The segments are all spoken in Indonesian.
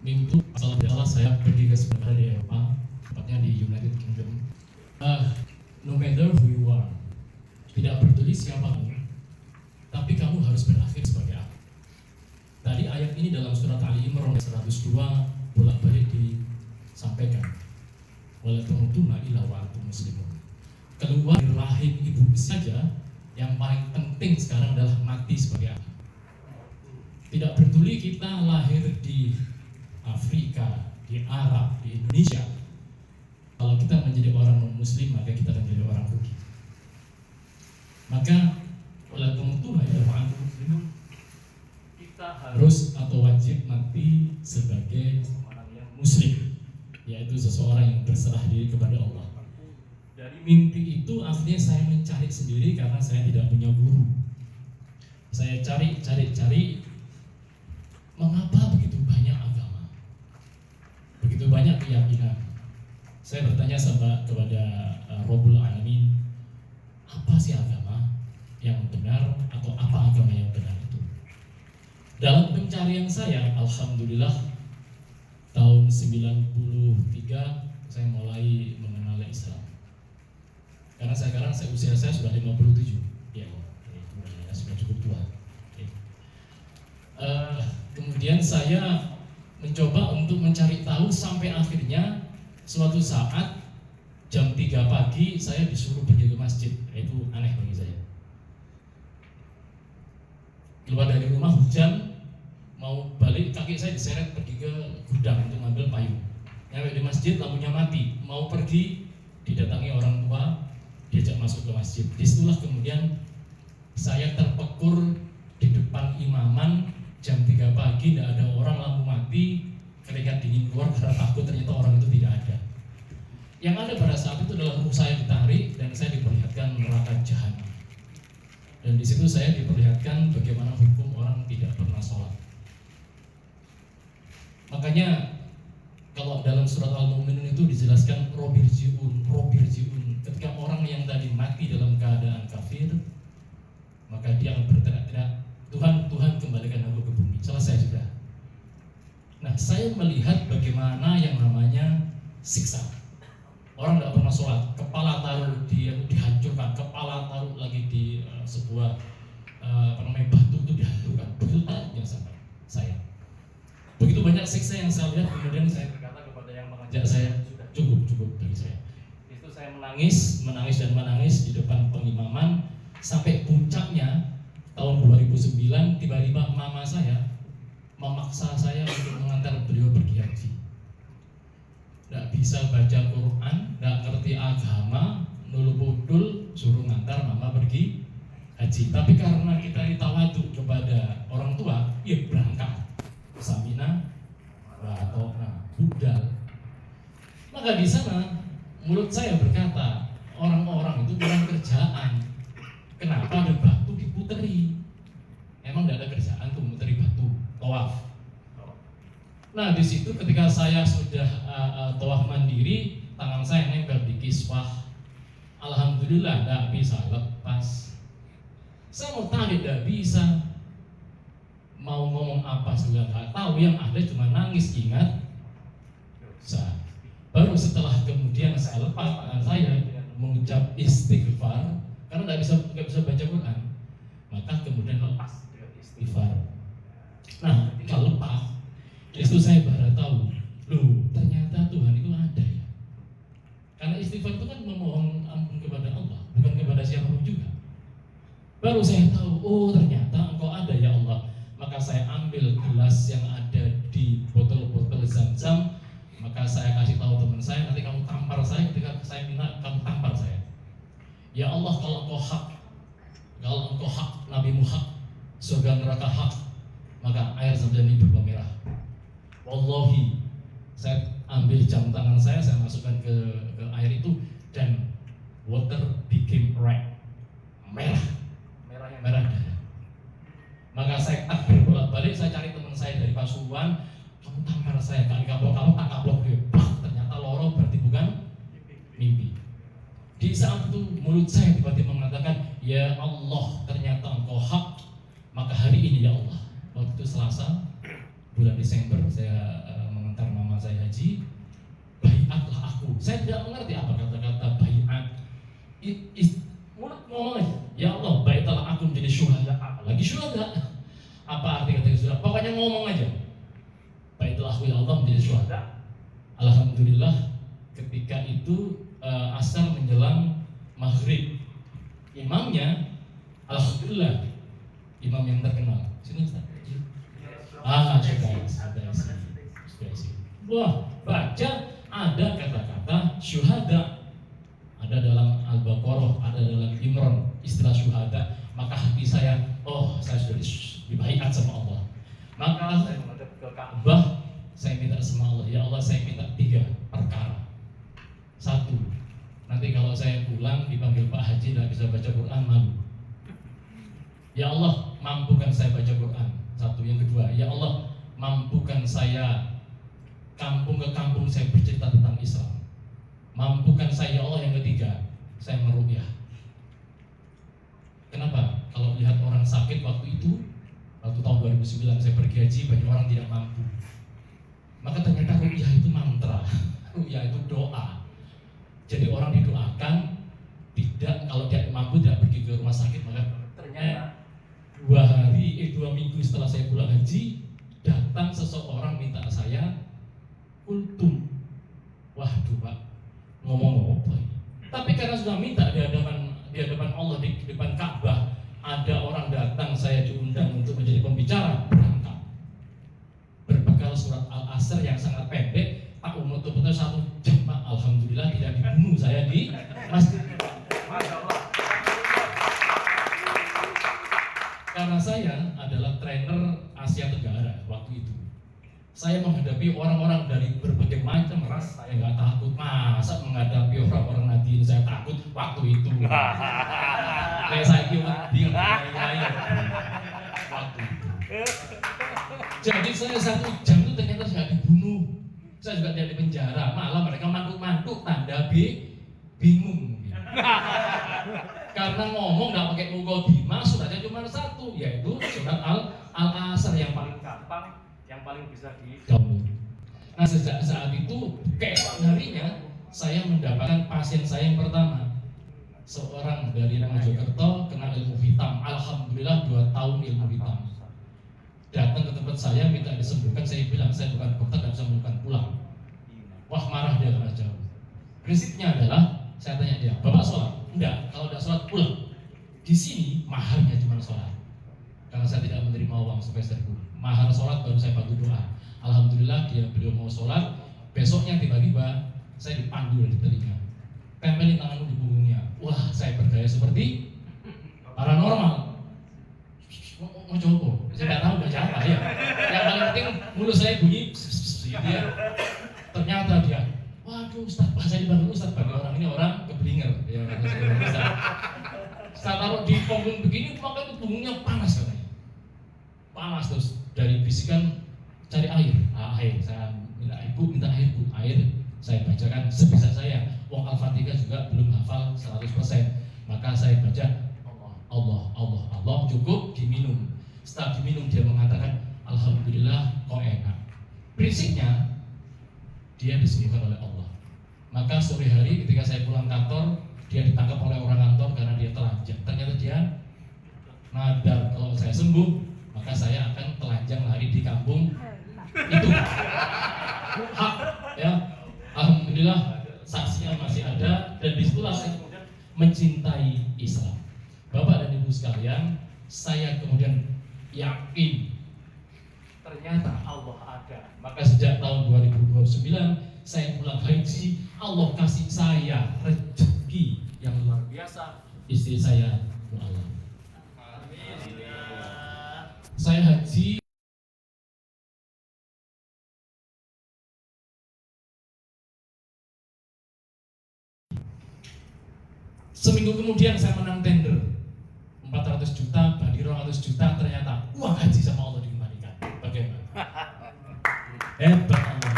minggu kalau tidak salah saya pergi ke sebentar di Eropa, tepatnya di United Kingdom. No matter who you are, tidak peduli siapa kamu, tapi kamu harus berakhir sebagai apa. Tadi ayat ini dalam surat Ali Imran 102 bolak-balik disampaikan. Wala tamutunna illa wa antum muslimun. Keluar dari rahim ibu saja, yang paling penting sekarang adalah mati sebagai anak. Tidak peduli kita lahir di Afrika, di Arab, di Indonesia. Kalau kita menjadi orang non-muslim, maka kita akan menjadi orang rugi. Maka wala tamutunna illa wa antum muslimun, kita harus atau wajib mati sebagai orang yang muslim, yaitu seseorang yang berserah diri kepada Allah. Dari mimpi itu akhirnya saya mencari sendiri karena saya tidak punya guru. Saya cari, mengapa begitu banyak agama, begitu banyak keyakinan. Saya bertanya kepada Rabbul Alamin, apa sih agama yang benar atau apa agama yang benar itu? Dalam pencarian saya, alhamdulillah tahun 93 saya mulai mengenal Islam. Karena sekarang usia saya sudah 57. Ya, sudah cukup tua. Kemudian saya mencoba untuk mencari tahu sampai akhirnya suatu saat jam 3 pagi saya disuruh pergi ke masjid. Itu aneh bagi saya. Keluar dari rumah hujan, mau balik kaki saya diseret pergi ke gudang untuk ngambil payung. Nyampe di masjid lampunya mati, mau pergi didatangi orang tua, diajak masuk ke masjid. Disitulah kemudian saya terpekur di depan imaman jam 3 pagi, tidak ada orang, lampu mati, keringat dingin keluar karena takut ternyata orang itu tidak ada. Yang ada pada saat itu adalah ruh saya ditarik dan saya diperlihatkan neraka jahanam. Dan di situ saya diperlihatkan bagaimana hukum orang tidak pernah sholat. Makanya kalau dalam surat Al-Mu'minun itu dijelaskan robirjiun. Ketika orang yang tadi mati dalam keadaan kafir, maka dia akan berteriak-teriak, Tuhan kembalikan aku ke bumi. Selesai sudah. Nah, saya melihat bagaimana yang namanya siksa. Orang tidak pernah sholat, kepala taruh dihancurkan, kepala taruh lagi di sebuah batu itu dihancurkan. Begitu tajamnya sampai saya. Begitu banyak siksa yang saya lihat, kemudian saya berkata kepada yang mengajak saya, sudah cukup bagi saya. Itu saya menangis di depan pengimaman sampai puncaknya tahun 2009 tiba-tiba mama saya memaksa saya untuk mengantar beliau pergi haji. Tidak bisa baca Quran, tidak ngerti agama, nul budul, suruh ngantar mama pergi haji. Tapi karena kita ditawadu kepada orang tua, ya berangkat. Samina, Watona, budal. Maka di sana mulut saya berkata, orang-orang itu kurang kerjaan. Kenapa ada batu diputeri? Emang tidak ada kerjaan tuh muteri batu, tawaf. Nah di situ ketika saya sudah tawaf mandiri, tangan saya nempel di kiswah. Alhamdulillah tidak bisa lepas. Saya mau tarik tidak bisa. Mau ngomong apa juga nggak tahu, yang ada cuma nangis ingat. Baru setelah kemudian saya lepas tangan saya mengucap istighfar karena nggak bisa baca Quran, maka kemudian lepas istighfar. Nah, kalau lepas itu saya baru tahu, loh ternyata Tuhan itu ada ya. Karena istighfar itu kan memohon ampun kepada Allah, bukan kepada siapapun juga. Baru saya tahu, oh ternyata Engkau ada ya Allah. Maka saya ambil gelas yang ada di botol-botol Zam-Zam, maka saya kasih tahu teman saya, nanti kamu tampar saya ketika saya minta, kamu tampar saya. Ya Allah, kalau engkau hak, Nabimu hak, surga neraka hak, maka air Zam-Zam ini berubah merah. Wallahi, saya ambil jam tangan saya masukkan ke air itu, dan water became red, merah darah. Maka saya takbir bolak-balik, saya cari teman saya dari Pasuruan, kamu tampar saya, kali kamu tak kaplok dia, ternyata loro berarti bukan mimpi. Di saat itu mulut saya tiba-tiba mengatakan, ya Allah ternyata engkau hak, maka hari ini ya Allah. Waktu itu Selasa bulan Desember saya Saya tidak mengerti apa kata-kata baiat. Mulut ngomong aja, ya Allah baiklah aku menjadi syuhada. Apalagi syuhada, apa arti kata syuhada? Pokoknya ngomong aja, baiklah aku ya Allah menjadi syuhada. Alhamdulillah ketika itu asar menjelang maghrib, imamnya alhamdulillah imam yang terkenal. Sini Ustaz. Sudah isi. Wah, baca ada kata-kata syuhada, ada dalam Al-Baqarah, ada dalam Imran istilah syuhada. Maka hati saya, oh saya sudah dibaiat sama Allah. Maka saya menghadap ke Ka'bah, saya minta sama Allah, ya Allah saya minta 3 perkara. 1, nanti kalau saya pulang dipanggil Pak Haji tidak bisa baca Quran, malu. Ya Allah mampukan saya baca Quran. 1. Yang kedua, ya Allah mampukan saya kampung ke kampung saya bercerita tentang Islam. Mampukan saya ya Allah. Yang ketiga, saya meruqyah. Kenapa? Kalau lihat orang sakit waktu itu, waktu tahun 2009 saya pergi haji, banyak orang tidak mampu. Maka ternyata ruqyah itu mantra, ruqyah itu doa. Jadi orang didoakan, tidak, kalau dia mampu tidak pergi ke rumah sakit. Maka ternyata 2 minggu setelah saya pulang haji, datang seseorang minta saya kultum. Waduh Pak, ngomong apa ini? Tapi karena sudah minta di hadapan Allah, di depan Ka'bah, ada orang datang, saya diundang untuk menjadi pembicara, berangkat. Berbekal surat Al-Asr yang sangat pendek, Pak Umar betul-betul 1 jam Pak. Alhamdulillah tidak dibunuh saya di masjid. Masya Allah. Karena saya adalah trainer Asia Tenggara waktu itu. Saya menghadapi orang-orang dari berbagai macam ras, saya nggak takut. Masa menghadapi orang-orang Nadine saya takut waktu itu. Kayak saya kira dia waktu itu. Jadi saya 1 jam itu ternyata saya dibunuh. Saya juga tidak di penjara, malah mereka mantuk-mantuk tanda bingung. Karena ngomong nggak pakai muqaddimah, suratnya cuma 1, yaitu surat Al-Asr yang paling gampang, yang paling bisa di-download. Nah sejak saat itu, keesokan harinya saya mendapatkan pasien saya yang pertama, seorang dari Mojokerto kena ilmu hitam. Alhamdulillah 2 tahun ilmu hitam. Datang ke tempat saya minta disembuhkan, saya bilang saya bukan dokter dan bisa menyembuhkan pulang. Wah marah dia karena jauh. Prinsipnya adalah saya tanya dia, Bapak sholat? Enggak, kalau tidak sholat pulang. Di sini maharnya cuma sholat. Karena saya tidak menerima uang sepeserpun. Mahar sholat baru saya bantu doa. Alhamdulillah beliau mau sholat. Besoknya tiba-tiba saya dipandu dari telinga. Tempelin tanganmu di punggungnya. Wah saya berdaya seperti paranormal. Mau coba? Saya tidak tahu baca apa ya. Yang paling penting mulut saya bunyi gitu ya. Ternyata dia, waduh Ustaz, saya dibantu Ustaz, bagi orang ini orang keblinger ya, saya taruh di punggung begini, maka itu punggungnya panas katanya. Panas terus dari bisikan cari air. Air, saya minta air Bu, air saya bacakan sebisa saya. Wong Al-Fatihah juga belum hafal 100%. Maka saya baca Allah, cukup diminum. Setelah diminum dia mengatakan alhamdulillah kok enak. Prinsipnya dia disembuhkan oleh Allah. Maka sore hari ketika saya pulang kantor, dia ditangkap oleh orang kantor karena dia telanjang. Ternyata dia nadar kalau saya sembuh, maka saya akan telanjang lari di kampung itu. Hak ya. Alhamdulillah saksinya masih ada, dan disitulah saya kemudian mencintai Islam. Bapak dan Ibu sekalian, saya kemudian yakin ternyata Allah ada. Maka sejak tahun 2029 saya pulang haji, Allah kasih saya rezeki yang luar biasa. Istri saya mu'alaf. Saya haji seminggu kemudian saya menang tender 400 juta, bagi 200 juta, ternyata uang haji sama Allah dikembalikan. Bagaimana? Hebat Allah.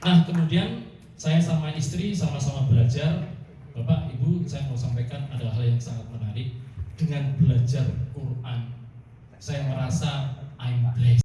Nah kemudian saya sama istri sama-sama belajar. Bapak, Ibu, saya mau sampaikan ada hal yang sangat menarik. Dengan belajar Quran, saya merasa I'm blessed.